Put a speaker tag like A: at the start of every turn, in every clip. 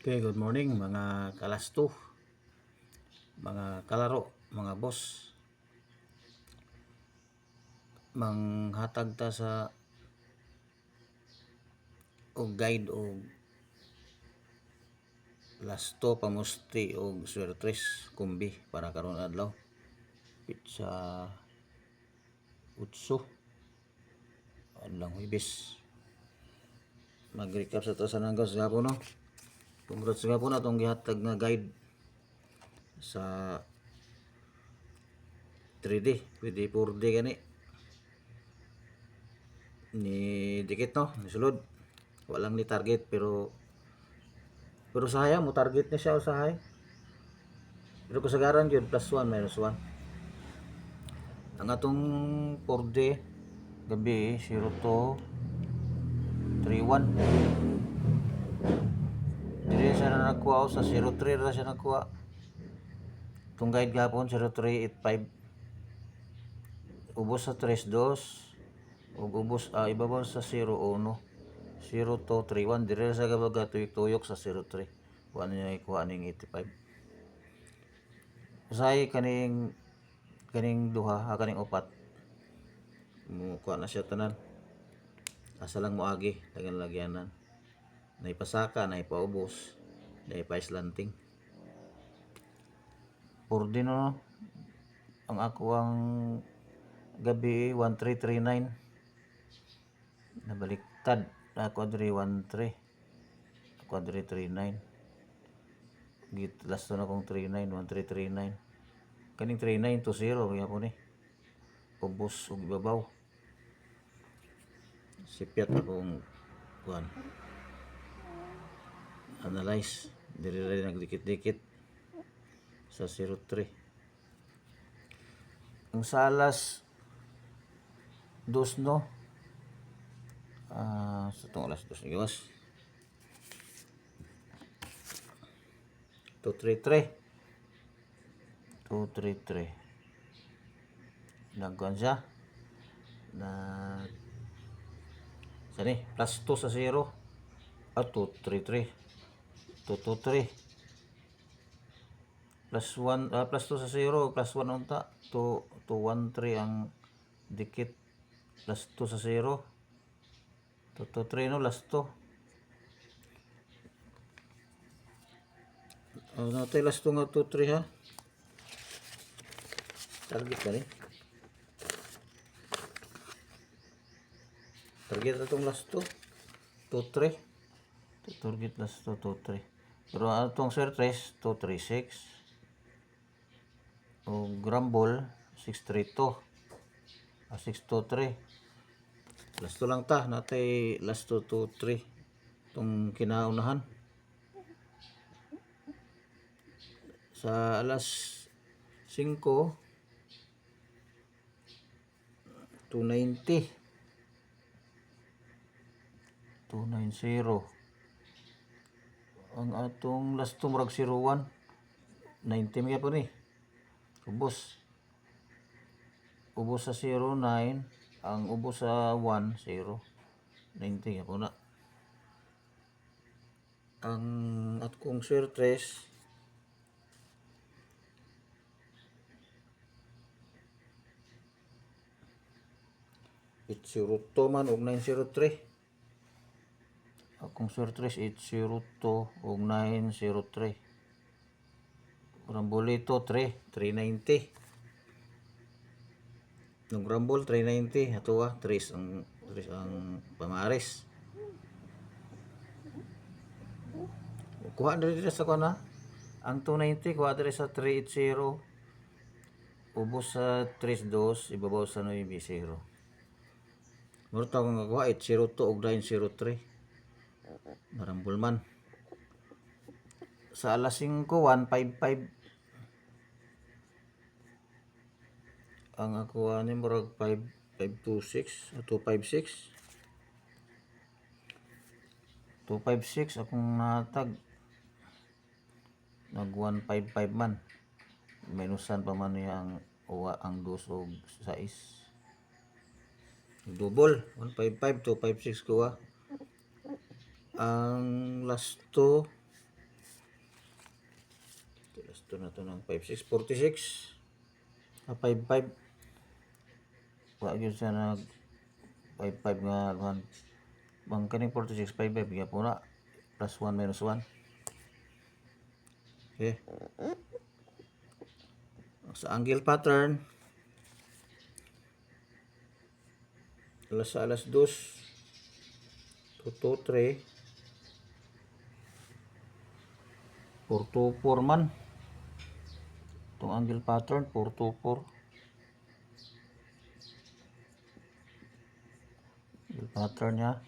A: Okay, good morning mga kalasto, mga kalaro, mga boss. Manghatag ta sa og guide o lasto pamusti og swertres kumbi para karon adlaw. Pizza utso adlang Huwebes. Mag-recap sa to sa nanggaw sa gapon no. Congrats sa gapon atong gihatag nga guide sa 3D, pwede 4D gani. Ni dikit no, ni sulod. Walang ni target pero sahaya mo target ni siya usahay. Pero kasagaran yun plus 1 minus 1. Ang atong 4D gabi 0 to 3-1. Dili siya na nakuha sa 0-3 ra siya nakuha. Itong guide gapon 0-3-8-5. Ubos sa 3-2 ug ubos ibabaw sa 0-1. 0 to 3-1 diri sa gabaga tuyok-tuyok sa 0-3. Kuha niya ikuha ning 85. Usahay kaning duha kaning upat mo kuha na siya tanan. Asa lang mo agi dagan lagyanan. Naipasaka, naipaubos, naipaislanting. Ordin no. Ang ako ang gabi 1339. Nabaliktad. Ako diri 13. Ako diri 39. Git last na akong 39, 1339. Kaning 39 to 0 kaya po ni. Ubos ug ibabaw. Sipiat akong kuan. Analyze. Diri rin nagdikit-dikit sa 03. Ang salas dos no. Sa itong alas dos iwas. 233. 233. Nagkuhan siya. Sani, plus 2 sa 0. 233. 223. Plus 1, plus 2 sa 0, plus 1 unta. 213 ang dikit. Plus 2 sa 0. 223 no, last 2. Natay last 2 nga 2-3 ha. Target ka ni. Target atong last 2. 2-3. Target last 2, 2-3. Pero atong swertres 2-3-6. O grumble 6-3-2. 6-2-3. Last 2 lang ta. Natay last 2, 2-3. Itong kinaunahan. Sa alas 5, 290. 290. Ang atong last 2 murag 01. 90 mga po ni. Ubos. Ubos sa 09. Ang ubos sa 1, 0. 90 nga po na. Ang atong swertres Itsuruto man og 903. Akong swertres Itsuruto og 903. Rambolito 390. Nung Rumble 390 ato 3 ang pamares. Kuha diri sa kana. Ang 290 kuha diri sa 380. Ubos sa 32 ibabaw sa 9-0. Muro ta akong nakuha 802 og 903. Narambol man. Sa alas 5, 155. Ang ako ani murag 526 o 256. 256 akong natag. Nag 155 man. Minusan pa man niya ang uwa ang 2 og 6. Double 155 256 kuha. Ang last 2 Ito na to ng 5.6, 46. 5.5. Wag yun siya nag 5.5 nga bang kaning 46, 5.5 kaya po na plus 1 minus 1. Okay. Sa angle pattern, alas 2, 2, 3, 4, man. Itong angle pattern, 4, angle pattern niya.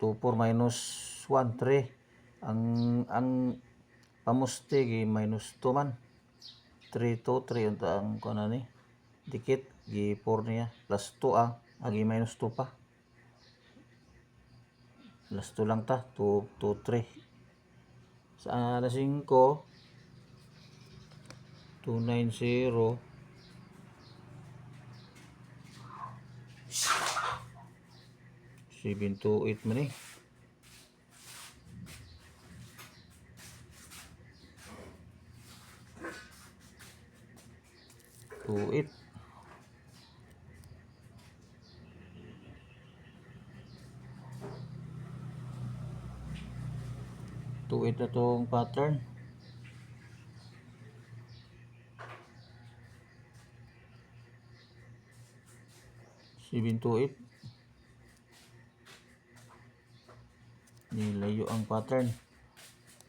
A: 2, minus 1, 3. Ang pamusti gi minus 2 man. 3, 3 unta ang kuno ni. Dikit gi 4 niya plus 2 agi minus 2 pa. Plus 2 lang ta, 2, 3. Sa alas 5, 290. 728 man eh. 28. Na tong pattern. Nilayo ang pattern.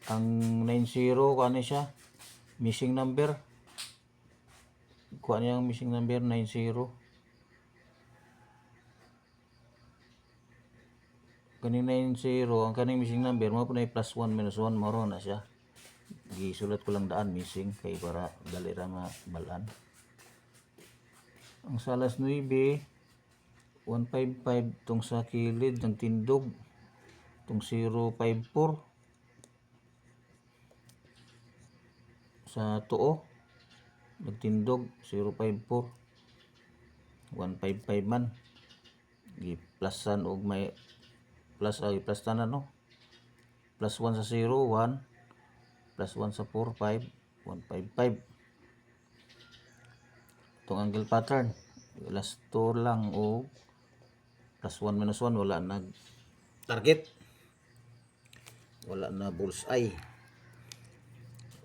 A: Ang 90 kani siya missing number. Kuha niya ang missing number 90. Kaning 90 ang kaning missing number mo punay plus 1 minus 1 maro na siya. Gisulat ko lang daan missing kay para dali ra mabalaan. Ang salas 9, 155 tong sa kilid ng tindog. Tong 054 sa tuo nagtindog 054 155 man gi plusan og may plus plus tanan no plus 1 sa 0 1 plus 1 sa 4 5 155. Itong angle pattern last 2 lang o plus 1 minus 1 wala nag target, wala na bullseye.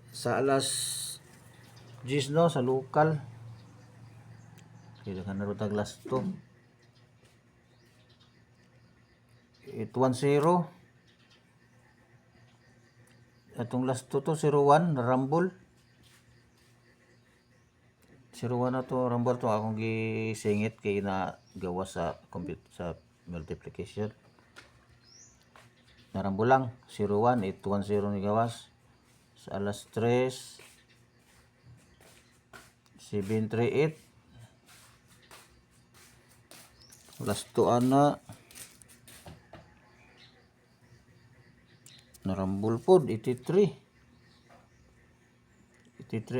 A: Sa alas 10 no sa local kaya na rutag last 2 810 atong last 2 to 01 na rumble 01 na to rumble to akong gisingit kay na gawa sa computer sa multiplication na rumble lang 01 810 ni gawas. Sa alas 3 738 last 2 na narambol pod 83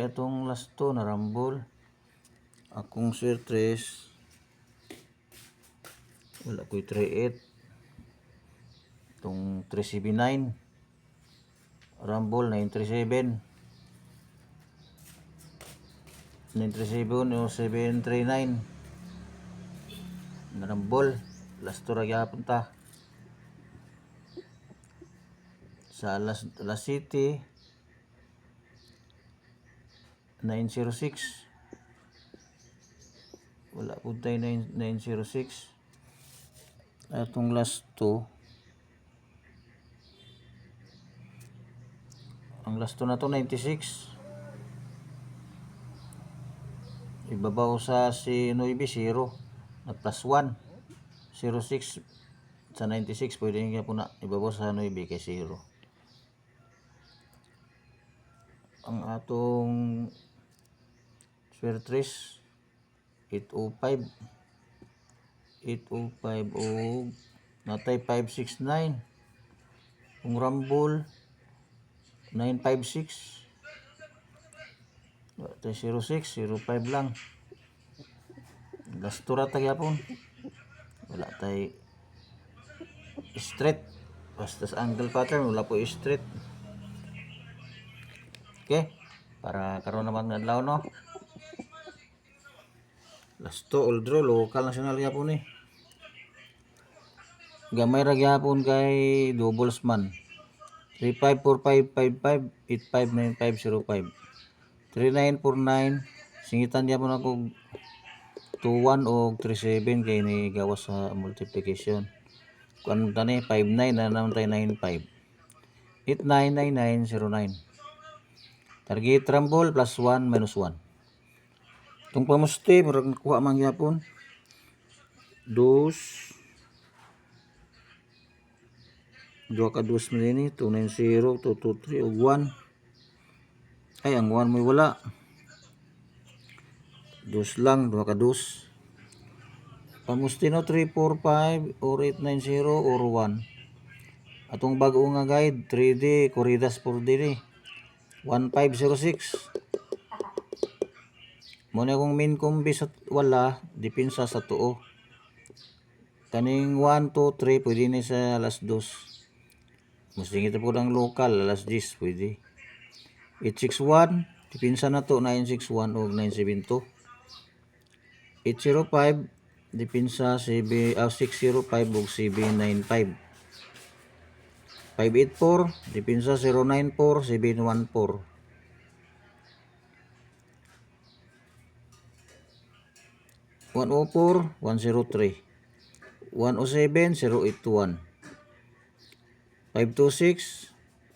A: atong last 2 narambol. Akong sir 3 wala ko'y 38 itong 379 rumble 937 o 739 narambol last 2 ra gyapon ta. Sa last city 906 wala po tayo 906 atong last 2 ang last 2 na to 96 ibabaw sa si 9 0 na plus 1 06 sa 96 pwede nga po na ibabaw sa 9 kay 0. Ang atong square 3 805 o natay 569 kung rumble 956 natay 06 05 lang last 2 ra tagyapon wala tay straight basta sa angle pattern wala po straight Okay? Para karon naman nga adlaw no. Lasto all draw local national gyapon ni. Gamay ra gyapon kay doubles man. 354555 859505 3949 singitan gyapon ako 21 o 37 kay ni gawas sa multiplication. Kung tani 59 na naman tayo 95. 899909. Target rumble plus 1 minus 1. Itong pamusti, murag nakuha man gyapon. 2 ka 2 man ini, 290, 223 ug 1. Ay ang 1 mo wala. 2 lang, 2 ka 2. Pamusti no 345 or 890 or 1. Atong bag-o nga guide 3D Corridas 4D ni 1506. Mo na kung main combi sa wala, depensa sa tuo. Kaning 1, 2, 3 pwede ni sa alas 2. Musingit po ng local alas 10 pwede. 861 depensa na to 961 o 972. 805 depensa 605 o 795. 584 depensa 094 714. 104 103 107 081. 526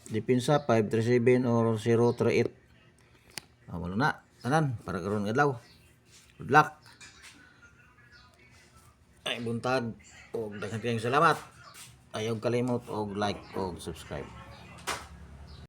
A: depensa 537 or 038. Wala na tanan para karon adlaw. Good luck. Ay buntag og daghang kayong salamat. Ayaw kalimot og like og subscribe.